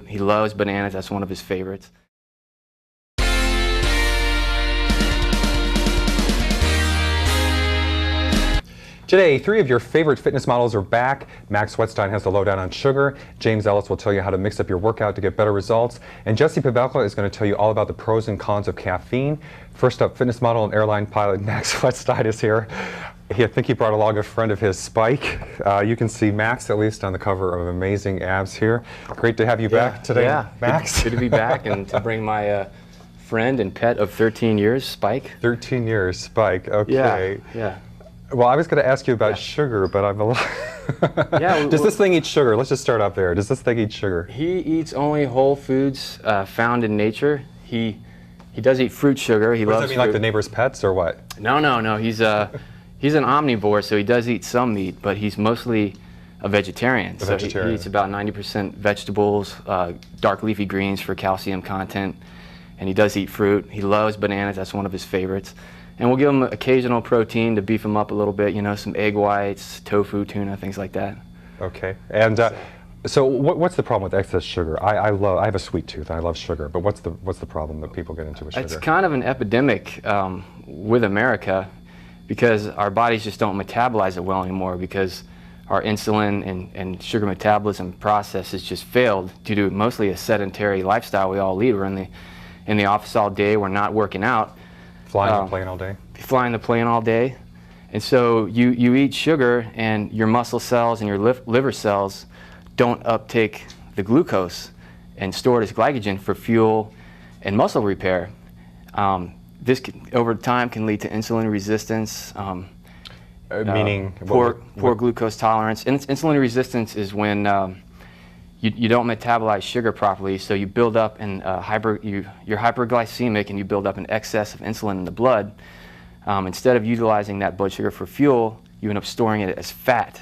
He loves bananas. That's one of his favorites. Today, 3 of your favorite fitness models are back. Max Wettstein has the lowdown on sugar. James Ellis will tell you how to mix up your workout to get better results. And Jessie Pavelka is going to tell you all about the pros and cons of caffeine. First up, fitness model and airline pilot Max Wettstein is here. I think he brought along a friend of his, Spike. You can see Max, at least, on the cover of Amazing Abs here. Great to have you back today, Max. Good to be back and to bring my friend and pet of 13 years, Spike. 13 years, Spike. Okay. Yeah. Well, I was going to ask you about sugar, but I'm a little... Does this thing eat sugar? Let's just start out there. Does this thing eat sugar? He eats only whole foods found in nature. He does eat fruit sugar. He loves does that mean, fruit. like the neighbor's pets, or what? No. He's an omnivore, so he does eat some meat, but he's mostly a vegetarian. He eats about 90% vegetables, dark leafy greens for calcium content, and he does eat fruit. He loves bananas. That's one of his favorites. And we'll give him occasional protein to beef him up a little bit, you know, some egg whites, tofu, tuna, things like that. Okay. And so what's the problem with excess sugar? I have a sweet tooth. I love sugar, but what's the problem that people get into with sugar? It's kind of an epidemic with America because our bodies just don't metabolize it well anymore because our insulin and sugar metabolism process has just failed due to mostly a sedentary lifestyle we all lead. We're in the office all day. We're not working out. Flying the plane all day? Flying the plane all day. And so you eat sugar and your muscle cells and your liver cells don't uptake the glucose and store it as glycogen for fuel and muscle repair. This over time can lead to insulin resistance. Meaning? Poor glucose tolerance. Insulin resistance is when you don't metabolize sugar properly, so you build up you're hyperglycemic and you build up an excess of insulin in the blood. Instead of utilizing that blood sugar for fuel, you end up storing it as fat.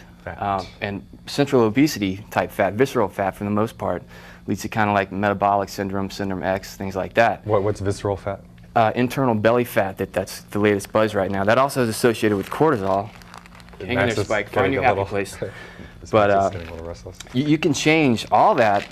And central obesity type fat, visceral fat for the most part, leads to kind of like metabolic syndrome, syndrome X, things like that. What's visceral fat? Internal belly fat, that's the latest buzz right now. That also is associated with cortisol. Hang in there, Spike. Find your happy place. But you can change all that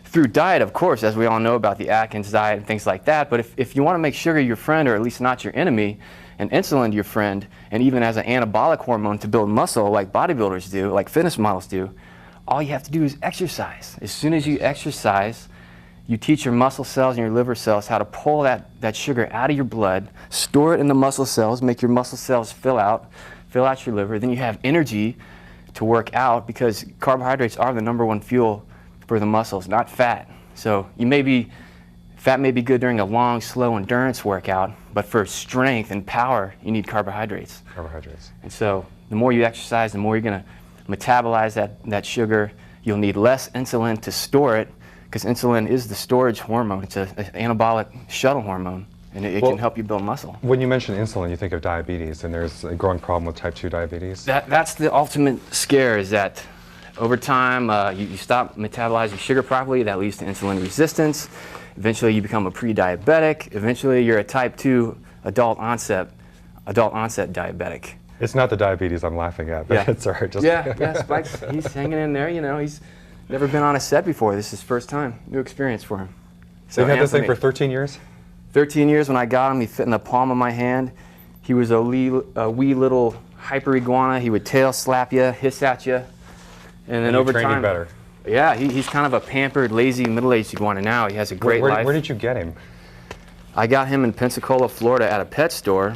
through diet, of course, as we all know about the Atkins diet and things like that. But if you want to make sugar your friend, or at least not your enemy, and insulin your friend, and even as an anabolic hormone to build muscle like bodybuilders do, like fitness models do, all you have to do is exercise. As soon as you exercise, you teach your muscle cells and your liver cells how to pull that sugar out of your blood, store it in the muscle cells, make your muscle cells fill out your liver. Then you have energy to work out because carbohydrates are the #1 fuel for the muscles, not fat. So fat may be good during a long, slow endurance workout, but for strength and power, you need carbohydrates. And so the more you exercise, the more you're going to metabolize that sugar. You'll need less insulin to store it because insulin is the storage hormone. It's an anabolic shuttle hormone. And it can help you build muscle. When you mention insulin, you think of diabetes, and there's a growing problem with type 2 diabetes. That's the ultimate scare, is that over time you stop metabolizing sugar properly. That leads to insulin resistance. Eventually you become a pre-diabetic. Eventually you're a type 2 adult onset diabetic. It's not the diabetes I'm laughing at. But it's all right. Spike's, he's hanging in there. You know, he's never been on a set before. This is his first time. New experience for him. So you've had this thing for 13 years? 13 years. When I got him, he fit in the palm of my hand. He was a wee little hyper iguana. He would tail slap you, hiss at you. And then over time, better. Yeah, he's kind of a pampered, lazy, middle-aged iguana now. He has a great life. Where did you get him? I got him in Pensacola, Florida at a pet store.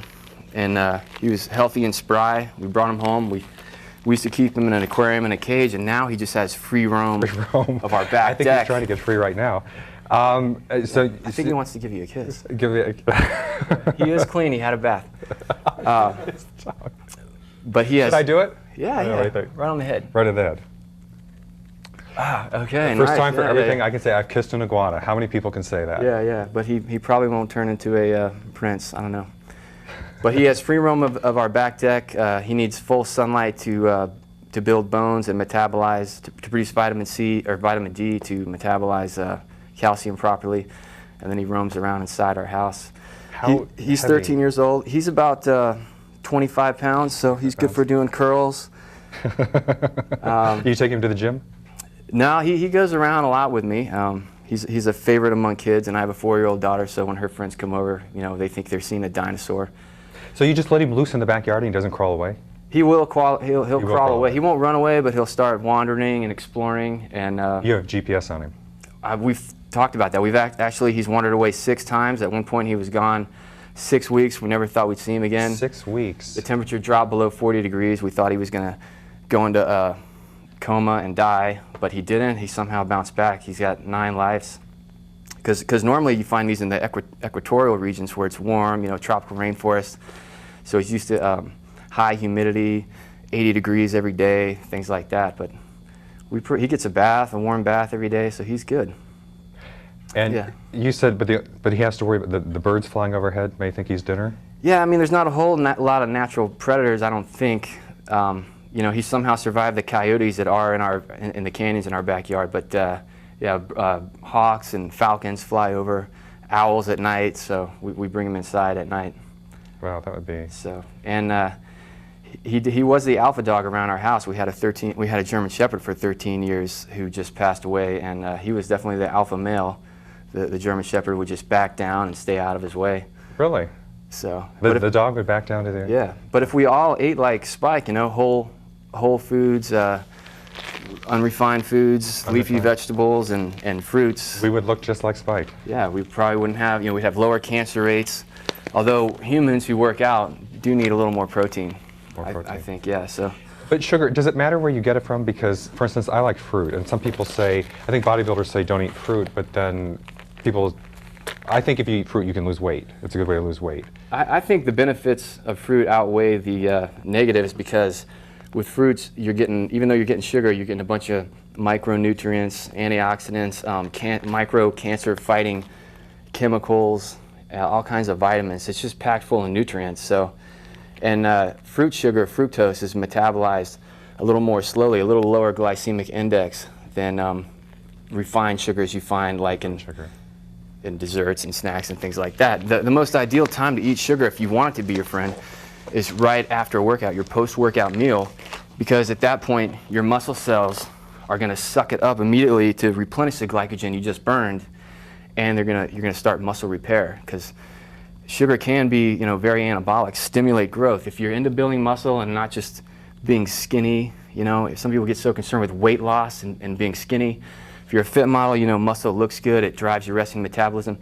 And he was healthy and spry. We brought him home. We used to keep him in an aquarium in a cage, and now he just has free roam of our back deck. I think he's trying to get free right now. I think he wants to give you a kiss. Give me a He is clean. He had a bath. But he has. Did I do it? Yeah. Right on the head. Right on the head. Okay. First time for everything. I can say I've kissed an iguana. How many people can say that? Yeah. But he probably won't turn into a prince. I don't know. But he has free roam of our back deck. He needs full sunlight to build bones and metabolize, to produce vitamin C or vitamin D to metabolize calcium properly, and then he roams around inside our house. He's 13 years old. He's about 25 pounds, so he's good for doing curls. You take him to the gym? No, he goes around a lot with me. He's a favorite among kids, and I have a 4-year-old daughter, so when her friends come over, they think they're seeing a dinosaur. So you just let him loose in the backyard and he doesn't crawl away? He'll crawl away. He won't run away, but he'll start wandering and exploring. And you have GPS on him? We've talked about that. He's wandered away 6 times. At one point he was gone 6 weeks. We never thought we'd see him again. 6 weeks. The temperature dropped below 40 degrees. We thought he was going to go into coma and die, but he didn't. He somehow bounced back. He's got 9 lives. Because normally you find these in the equatorial regions where it's warm, tropical rainforest. So he's used to high humidity, 80 degrees every day, things like that. But he gets a warm bath every day, so he's good. And yeah. You said, but he has to worry about the birds flying overhead may think he's dinner? Yeah, I mean, there's not a whole lot of natural predators, I don't think. He somehow survived the coyotes that are in the canyons in our backyard. But yeah, hawks and falcons fly over, owls at night, so we bring them inside at night. Wow, that would be. So, and he was the alpha dog around our house. We had a German Shepherd for 13 years who just passed away, and he was definitely the alpha male. The German Shepherd would just back down and stay out of his way. Really? So the dog would back down to the. Yeah, but if we all ate like Spike, whole foods, unrefined foods, leafy vegetables, and fruits, we would look just like Spike. Yeah, we probably wouldn't have. We'd have lower cancer rates. Although humans who work out do need a little more protein. I think, yeah. So. But sugar, does it matter where you get it from? Because, for instance, I like fruit, and some people say, I think bodybuilders say don't eat fruit, but then I think if you eat fruit, you can lose weight. It's a good way to lose weight. I think the benefits of fruit outweigh the negatives, because with fruits, even though you're getting sugar, you're getting a bunch of micronutrients, antioxidants, micro cancer-fighting chemicals, all kinds of vitamins. It's just packed full of nutrients. So, and fruit sugar, fructose, is metabolized a little more slowly, a little lower glycemic index than refined sugars you find like in desserts and snacks and things like that. The most ideal time to eat sugar, if you want it to be your friend, is right after a workout, your post-workout meal, because at that point your muscle cells are going to suck it up immediately to replenish the glycogen you just burned, and you're going to start muscle repair, because sugar can be very anabolic, stimulate growth. If you're into building muscle and not just being skinny, if some people get so concerned with weight loss and being skinny. If you're a fit model, muscle looks good, it drives your resting metabolism.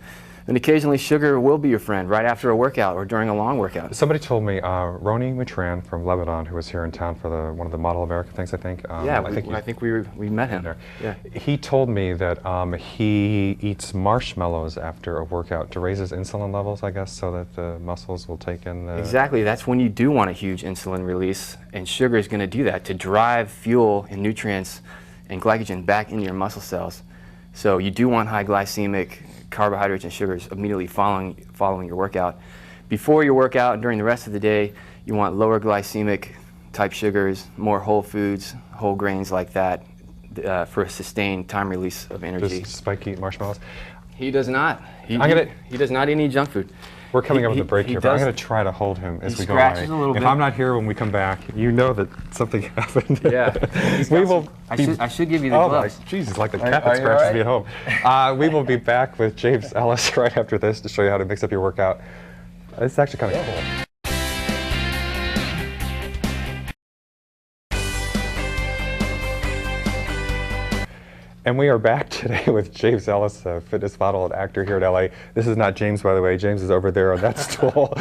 And occasionally sugar will be your friend right after a workout or during a long workout. Somebody told me, Roni Matran from Lebanon, who was here in town for one of the Model America things, I think. Yeah, I think we met him there. Yeah. He told me that he eats marshmallows after a workout to raise his insulin levels, I guess, so that the muscles will take in the... Exactly, that's when you do want a huge insulin release, and sugar is going to do that to drive fuel and nutrients and glycogen back into your muscle cells. So you do want high glycemic carbohydrates and sugars immediately following your workout. Before your workout and during the rest of the day, you want lower glycemic type sugars, more whole foods, whole grains like that, for a sustained time release of energy. Does Spike eat marshmallows? He does not. He does not eat any junk food. We're coming up with a break here, but I'm going to try to hold him as we go away. If I'm not here when we come back, you know that something happened. Yeah. I should give you the gloves. Oh, Jesus, like the cat that scratches me at home. We will be back with James Ellis right after this to show you how to mix up your workout. It's actually kind of cool. And we are back today with James Ellis, a fitness model and actor here in LA. This is not James, by the way. James is over there on that stool.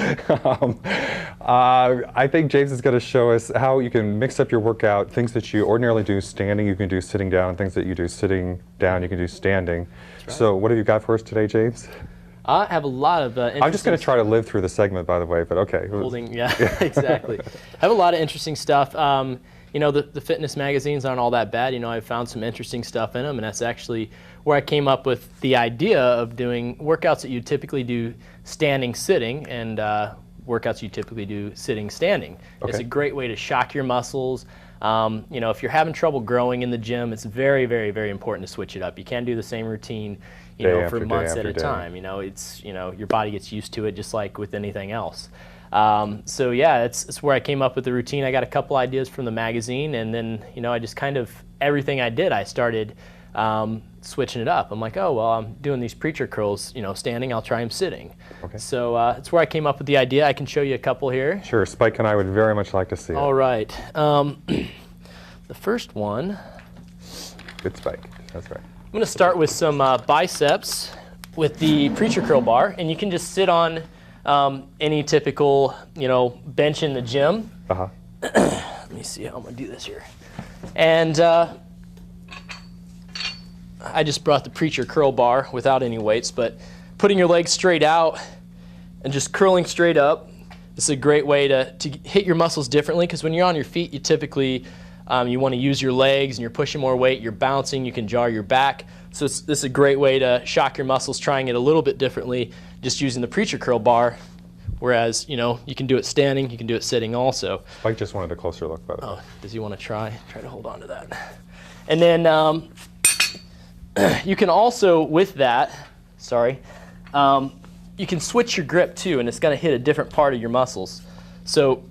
I think James is going to show us how you can mix up your workout. Things that you ordinarily do standing, you can do sitting down. Things that you do sitting down, you can do standing. Right. So what have you got for us today, James? I have a lot of I'm just going to try to live through the segment, by the way, but okay. Yeah, exactly. I have a lot of interesting stuff. The fitness magazines aren't all that bad. I found some interesting stuff in them, and that's actually where I came up with the idea of doing workouts that you typically do standing, sitting, and workouts you typically do sitting, standing. Okay. It's a great way to shock your muscles. If you're having trouble growing in the gym, it's very, very, very important to switch it up. You can't do the same routine, for months at a time. Your body gets used to it, just like with anything else. So yeah, it's where I came up with the routine. I got a couple ideas from the magazine, and then I just kind of everything I did, I started switching it up. I'm like, oh, well, I'm doing these preacher curls, standing, I'll try them sitting. Okay. So that's where I came up with the idea. I can show you a couple here. Sure, Spike and I would very much like to see it. All right. The first one. Good Spike, that's right. I'm going to start with some biceps with the preacher curl bar, and you can just sit on any typical, bench in the gym. Uh-huh. Let me see how I'm going to do this here. And I just brought the preacher curl bar without any weights, but putting your legs straight out and just curling straight up, this is a great way to hit your muscles differently, because when you're on your feet, you typically you want to use your legs and you're pushing more weight, you're bouncing, you can jar your back. So this is a great way to shock your muscles, trying it a little bit differently, just using the preacher curl bar. Whereas, you can do it standing, you can do it sitting also. Spike just wanted a closer look, by the way. Oh, does he want to try? Try to hold on to that. And then you can also, with that, you can switch your grip too, and it's going to hit a different part of your muscles. So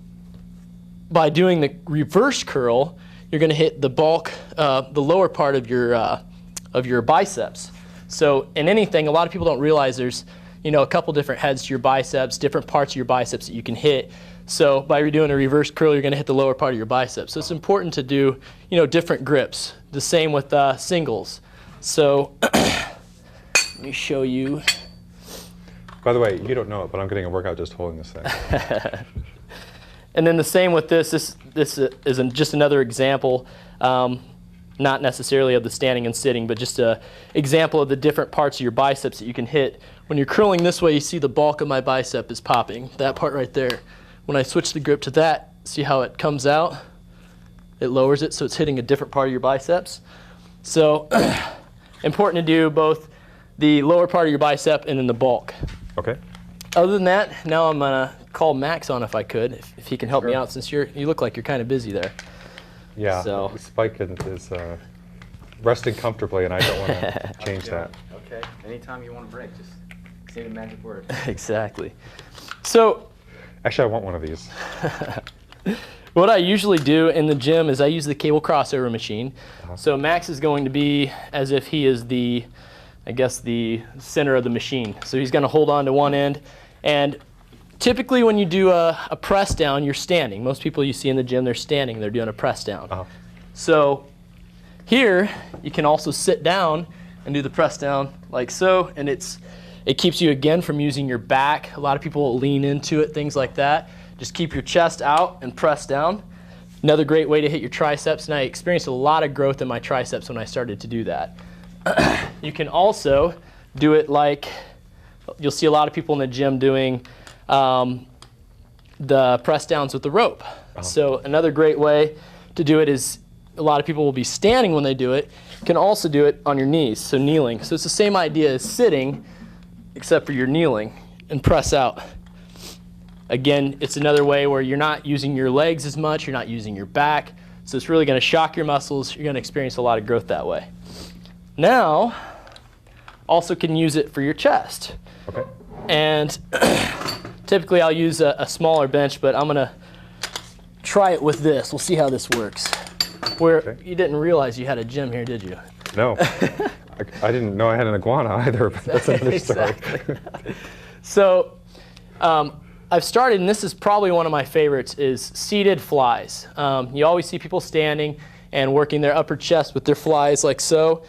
by doing the reverse curl, you're going to hit the bulk, the lower part of your biceps. So in anything, a lot of people don't realize there's a couple different heads to your biceps, different parts of your biceps that you can hit. So by doing a reverse curl, you're going to hit the lower part of your biceps. So it's important to do different grips. The same with singles. So let me show you. By the way, you don't know it, but I'm getting a workout just holding this thing. And then the same with this. This is just another example, not necessarily of the standing and sitting, but just an example of the different parts of your biceps that you can hit. When you're curling this way, you see the bulk of my bicep is popping, that part right there. When I switch the grip to that, see how it comes out? It lowers it, so it's hitting a different part of your biceps. So important to do both the lower part of your bicep and then the bulk. Okay. Other than that, now I'm going to call Max on if I could, if he can help me out, since you look like you're kind of busy there. Yeah, so. Spike is resting comfortably, and I don't want to change that. Okay, anytime you want to break, just say the magic word. Exactly. So. Actually, I want one of these. What I usually do in the gym is I use the cable crossover machine. Uh-huh. So Max is going to be as if he is the center of the machine. So he's going to hold on to one end. And typically when you do a press down, you're standing. Most people you see in the gym, they're standing. They're doing a press down. Uh-huh. So here, you can also sit down and do the press down like so. And it keeps you, again, from using your back. A lot of people will lean into it, things like that. Just keep your chest out and press down. Another great way to hit your triceps, and I experienced a lot of growth in my triceps when I started to do that. You can also do it like, you'll see a lot of people in the gym doing the press downs with the rope. Uh-huh. So another great way to do it is, a lot of people will be standing when they do it. You can also do it on your knees, so kneeling. So it's the same idea as sitting, except for you're kneeling, and press out. Again, it's another way where you're not using your legs as much, you're not using your back, so it's really going to shock your muscles. You're going to experience a lot of growth that way. Now, also can use it for your chest. Okay. And typically I'll use a smaller bench, but I'm going to try it with this. We'll see how this works. You didn't realize you had a gym here, did you? No. I didn't know I had an iguana either, but that's another story. Exactly. So I've started, and this is probably one of my favorites, is seated flies. You always see people standing and working their upper chest with their flies like so.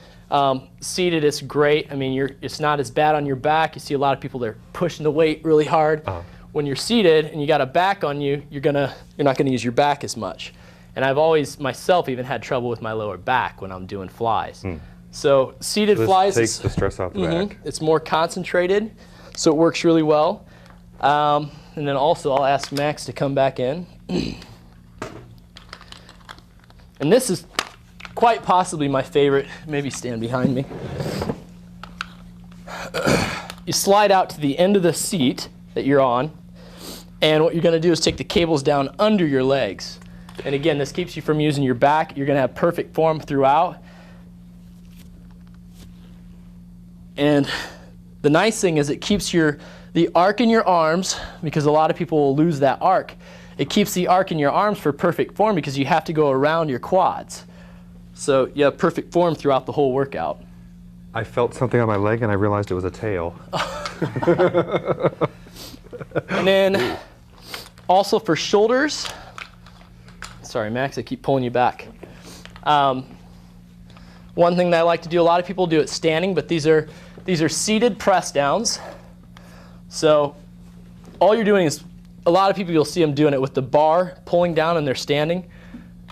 Seated is great. I mean, it's not as bad on your back. You see a lot of people, they're pushing the weight really hard. Uh-huh. When you're seated and you got a back on you, you're not gonna use your back as much. And I've always, myself, even had trouble with my lower back when I'm doing flies. So seated flies takes the stress off the back. It's more concentrated, so it works really well. And then also I'll ask Max to come back in. And this is quite possibly my favorite. Maybe stand behind me. You slide out to the end of the seat that you're on, and what you're going to do is take the cables down under your legs. And again, this keeps you from using your back. You're going to have perfect form throughout. And the nice thing is it keeps the arc in your arms, because a lot of people will lose that arc. It keeps the arc in your arms for perfect form because you have to go around your quads. So you have perfect form throughout the whole workout. I felt something on my leg and I realized it was a tail. And then also for shoulders, sorry Max, I keep pulling you back. One thing that I like to do, a lot of people do it standing, but these are seated press downs. So all you're doing is, a lot of people you'll see them doing it with the bar pulling down and they're standing.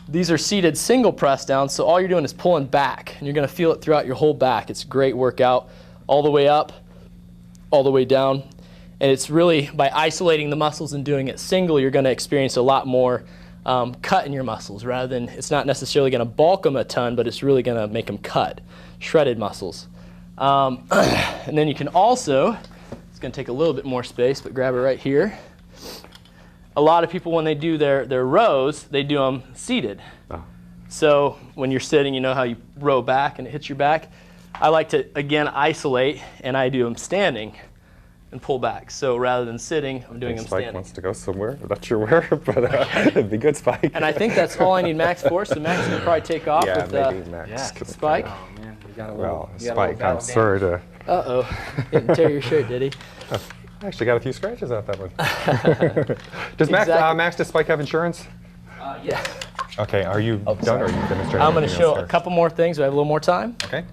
These are seated single press downs, so all you're doing is pulling back, and you're going to feel it throughout your whole back. It's a great workout, all the way up, all the way down. And it's really, by isolating the muscles and doing it single, you're going to experience a lot more cut in your muscles, rather than, it's not necessarily going to bulk them a ton, but it's really going to make them cut, shredded muscles. And then you can also, it's going to take a little bit more space, but grab it right here. A lot of people, when they do their rows, they do them seated. Oh. So when you're sitting, you know how you row back and it hits your back? I like to, again, isolate, and I do them standing and pull back. So rather than sitting, I'm doing them Spike standing. Wants to go somewhere. I'm not sure where, but it'd be good, Spike. And I think that's all I need Max for, so Max can probably take off with maybe Max. Yeah. Spike. Oh, man. We got a Well, little, Spike, I'm sorry to... Uh-oh, didn't tear your shirt, did he? I actually got a few scratches out that one. Does Max, Exactly. Max, does Spike have insurance? Yeah. Okay, are you done or are you demonstrating? I'm going to anything show else a couple more things. We have a little more time. Okay.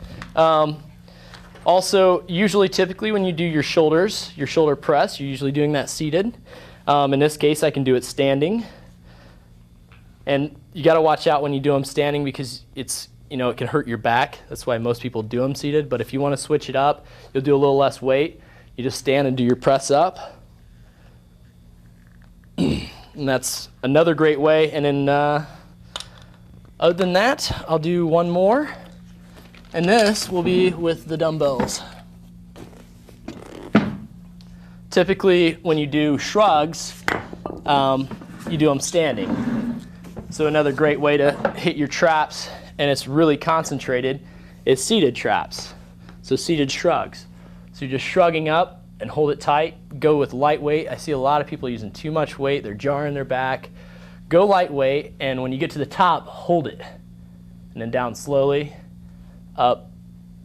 Also, usually, typically, when you do your shoulders, your shoulder press, you're usually doing that seated. In this case, I can do it standing. And you got to watch out when you do them standing, because it's, you know, it can hurt your back. That's why most people do them seated. But if you want to switch it up, you'll do a little less weight. You just stand and do your press up. And that's another great way. And then other than that, I'll do one more. And this will be with the dumbbells. Typically, when you do shrugs, you do them standing. So another great way to hit your traps, and it's really concentrated, is seated traps. So seated shrugs. So you're just shrugging up and hold it tight. Go with lightweight. I see a lot of people using too much weight. They're jarring their back. Go lightweight, and when you get to the top, hold it. And then down slowly, up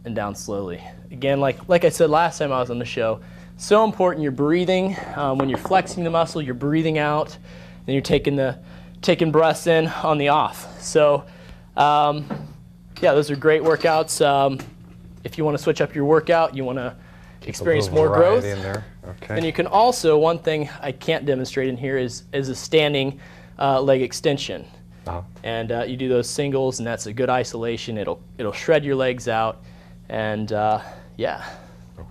and down slowly. Again, like I said last time I was on the show, so important you're breathing. When you're flexing the muscle, you're breathing out. Then you're taking breaths in on the off. So yeah, those are great workouts. If you want to switch up your workout, you want to experience more growth. In there. Okay. And you can also, one thing I can't demonstrate in here is a standing leg extension. Uh-huh. And you do those singles, and that's a good isolation. It'll shred your legs out, and yeah.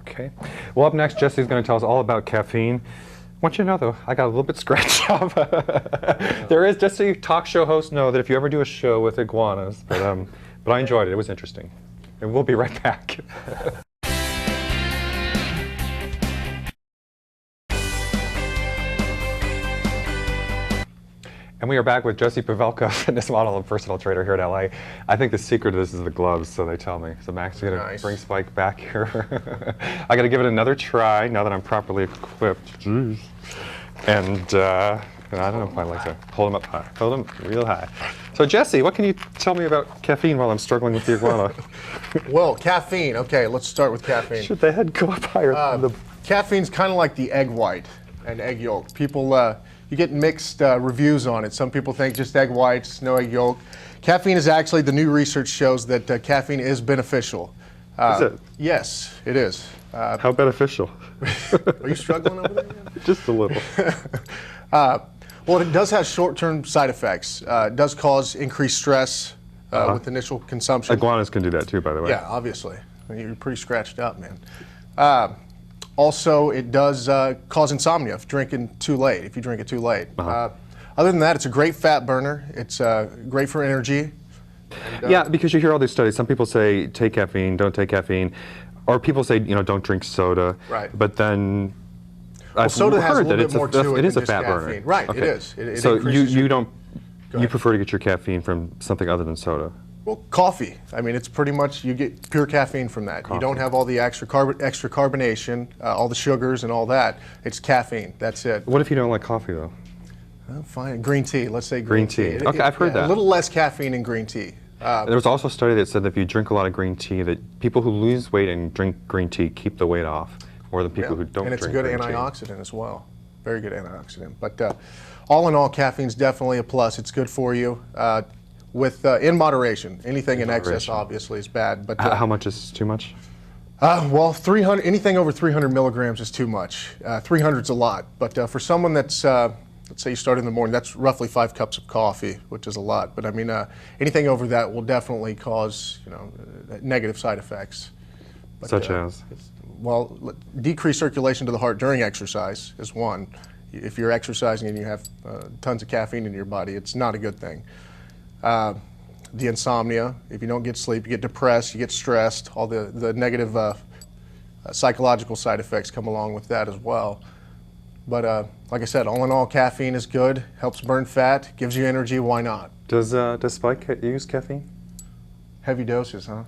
Okay. Well, up next, Jessie's going to tell us all about caffeine. I want you to know, though, I got a little bit scratched up. There is, just so you talk show hosts know, that if you ever do a show with iguanas, but I enjoyed it. It was interesting. And we'll be right back. And we are back with Jessie Pavelka, fitness model and personal trainer here at LA. I think the secret of this is the gloves, so they tell me. So Max is going to bring Spike back here. I got to give it another try now that I'm properly equipped. Jeez. And I don't know if I like to hold him up high. Hold him real high. So Jessie, what can you tell me about caffeine while I'm struggling with the iguana? Well, caffeine. Okay, let's start with caffeine. Should the head go up higher? Caffeine's kind of like the egg white and egg yolk. People, you get mixed reviews on it. Some people think just egg whites, no egg yolk. Caffeine is actually, the new research shows that caffeine is beneficial. Is it? Yes, it is. How beneficial? Are you struggling over there? Just a little. Well, it does have short-term side effects. It does cause increased stress with initial consumption. Iguanas can do that too, by the way. Yeah, obviously. I mean, you're pretty scratched up, man. Also, it does cause insomnia if drinking too late, if you drink it too late. Other than that, it's a great fat burner. It's great for energy. And, yeah, because you hear all these studies. Some people say take caffeine, don't take caffeine. Or people say, you know, don't drink soda. Right. But then well, I've soda has a heard little that bit more to it. It is than a just fat caffeine. burner. Right, Okay. it is. It so increases you your- don't, Go you ahead. prefer to get your caffeine from something other than soda? Well, coffee. I mean, it's pretty much, you get pure caffeine from that. You don't have all the extra carbonation, all the sugars and all that. It's caffeine. That's it. What if you don't like coffee, though? Fine. Green tea. Let's say Green tea. Okay, I've heard that. A little less caffeine in green tea. There was also a study that said that if you drink a lot of green tea, that people who lose weight and drink green tea keep the weight off, more than people who don't drink green tea. And it's a good antioxidant as well. Very good antioxidant. But all in all, caffeine's definitely a plus. It's good for you. In moderation. Anything in excess, obviously, is bad. But how much is too much? Well, 300. Anything over 300 milligrams is too much. 300's a lot. But for someone that's, let's say you start in the morning, that's roughly 5 cups of coffee, which is a lot. But I mean, anything over that will definitely cause, negative side effects. But, such as? Well, decreased circulation to the heart during exercise is one. If you're exercising and you have tons of caffeine in your body, it's not a good thing. The insomnia, if you don't get sleep, you get depressed, you get stressed, all the negative psychological side effects come along with that as well. But like I said, all in all, caffeine is good, helps burn fat, gives you energy, why not? Does Spike use caffeine? Heavy doses, huh?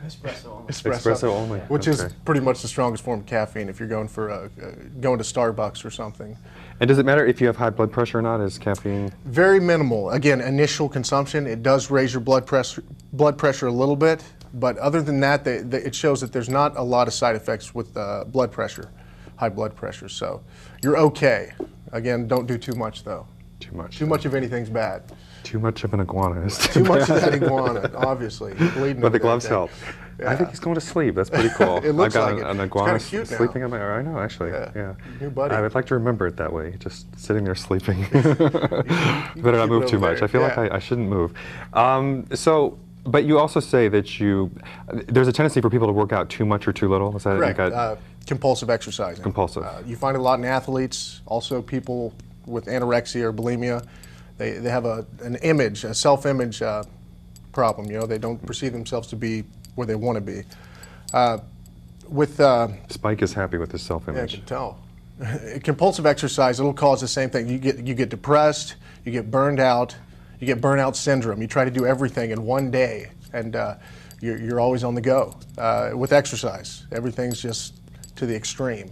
Espresso only. Espresso only. Which is pretty much the strongest form of caffeine if you're going for going to Starbucks or something. And does it matter if you have high blood pressure or not? Is caffeine? Very minimal. Again, initial consumption, it does raise your blood pressure a little bit, but other than that, it shows that there's not a lot of side effects with blood pressure, high blood pressure. So you're okay. Again, don't do too much though. Too much. Too much of anything's bad. Too much of an iguana is too much of that iguana, obviously. But the gloves help. Yeah. I think he's going to sleep. That's pretty cool. It looks I've got like an it. iguana It's kinda cute sleeping now. on my arm. I know, actually. Yeah. New buddy. I would like to remember it that way, just sitting there sleeping. Better not move too much. I feel like I shouldn't move. But you also say that there's a tendency for people to work out too much or too little. Is that correct? Compulsive exercising. Compulsive. You find a lot in athletes, also people with anorexia or bulimia. They have an image, a self-image problem. They don't perceive themselves to be where they want to be. Spike is happy with his self-image. Yeah, I can tell. Compulsive exercise, it'll cause the same thing. You get depressed, you get burned out, you get burnout syndrome. You try to do everything in one day, and you're always on the go. With exercise, everything's just to the extreme.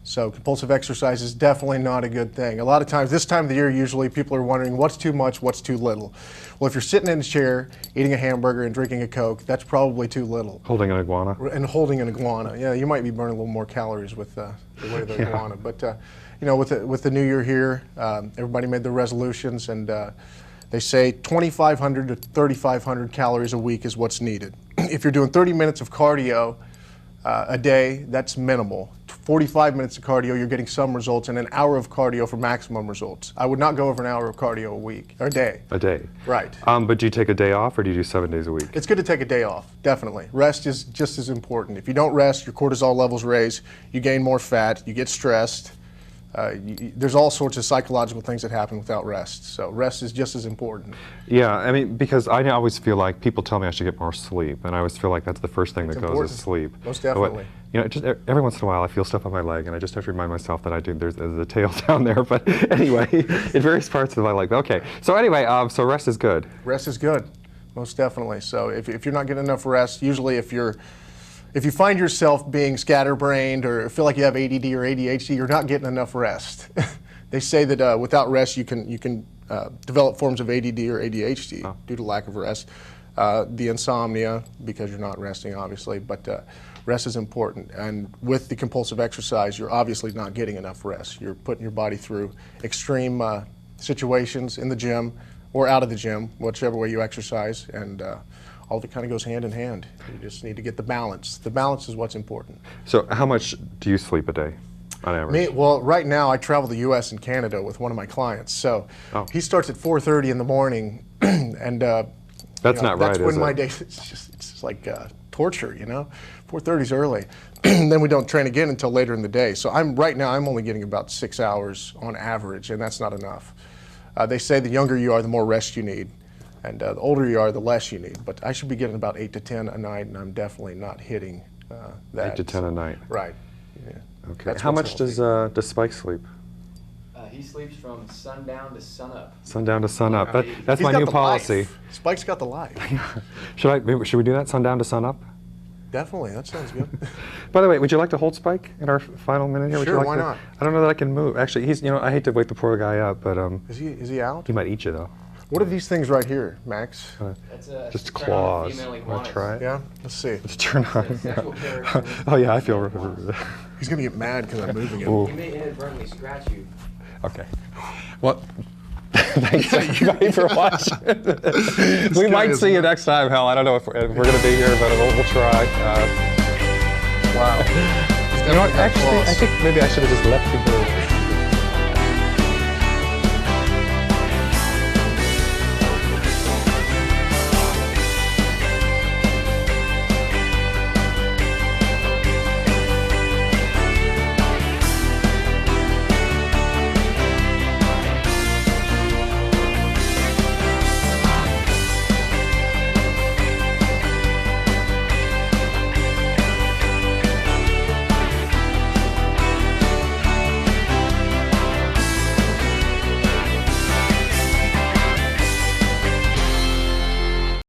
So compulsive exercise is definitely not a good thing. A lot of times, this time of the year, usually people are wondering what's too much, what's too little. Well, if you're sitting in a chair, eating a hamburger and drinking a Coke, that's probably too little. Holding an iguana. And holding an iguana. Yeah, you might be burning a little more calories with the weight of the iguana. But with the new year here, everybody made their resolutions, and they say 2,500 to 3,500 calories a week is what's needed. If you're doing 30 minutes of cardio a day, that's minimal. 45 minutes of cardio, you're getting some results, and an hour of cardio for maximum results. I would not go over an hour of cardio a week, or a day. A day. Right. But do you take a day off, or do you do 7 days a week? It's good to take a day off, definitely. Rest is just as important. If you don't rest, your cortisol levels raise, you gain more fat, you get stressed. There's all sorts of psychological things that happen without rest. So rest is just as important. Yeah, I mean, because I always feel like people tell me I should get more sleep, and I always feel like that's the first thing that goes is sleep. Most definitely. Just every once in a while I feel stuff on my leg, and I just have to remind myself that there's a tail down there. But anyway, in various parts of my leg. Okay, so anyway, so rest is good. Rest is good, most definitely. So if you're not getting enough rest, usually if you find yourself being scatterbrained or feel like you have ADD or ADHD, you're not getting enough rest. They say that without rest, you can develop forms of ADD or ADHD due to lack of rest. The insomnia, because you're not resting, obviously, but rest is important. And with the compulsive exercise, you're obviously not getting enough rest. You're putting your body through extreme situations in the gym or out of the gym, whichever way you exercise, and all of it kind of goes hand in hand. You just need to get the balance. The balance is what's important. So how much do you sleep a day on average? Well, right now I travel the U.S. and Canada with one of my clients. So he starts at 4:30 in the morning, and that's not right, that's when is my it? day. It's just like torture, 4:30 is early. Then we don't train again until later in the day. So right now I'm only getting about 6 hours on average, and that's not enough. They say the younger you are, the more rest you need. And the older you are, the less you need. But I should be getting about 8 to 10 a night, and I'm definitely not hitting that. 8 to 10 a night. Right. Yeah. Okay. That's How what's much healthy. does Spike sleep? He sleeps from sundown to sunup. Sundown to sunup. That's He's my got new the policy. life. Spike's got the life. Should we do that? Sundown to sunup? Definitely. That sounds good. By the way, would you like to hold Spike in our final minute here? Would you Sure, like why not? I don't know that I can move. Actually, he's. I hate to wake the poor guy up, but Is he out? he might eat you though. What are these things right here, Max? That's a Just turn on claws. female Want iguanas. to try it? Yeah, let's see. Let's turn on. Sexual character. Oh yeah, I feel. He's gonna get mad because I'm moving him. Ooh. He may inadvertently scratch you. Okay. Well, thanks everybody for watching. We might see you next time, Hal. I don't know if we're going to be here, but we'll try. Wow. You know what? Actually, I think maybe I should have just left you.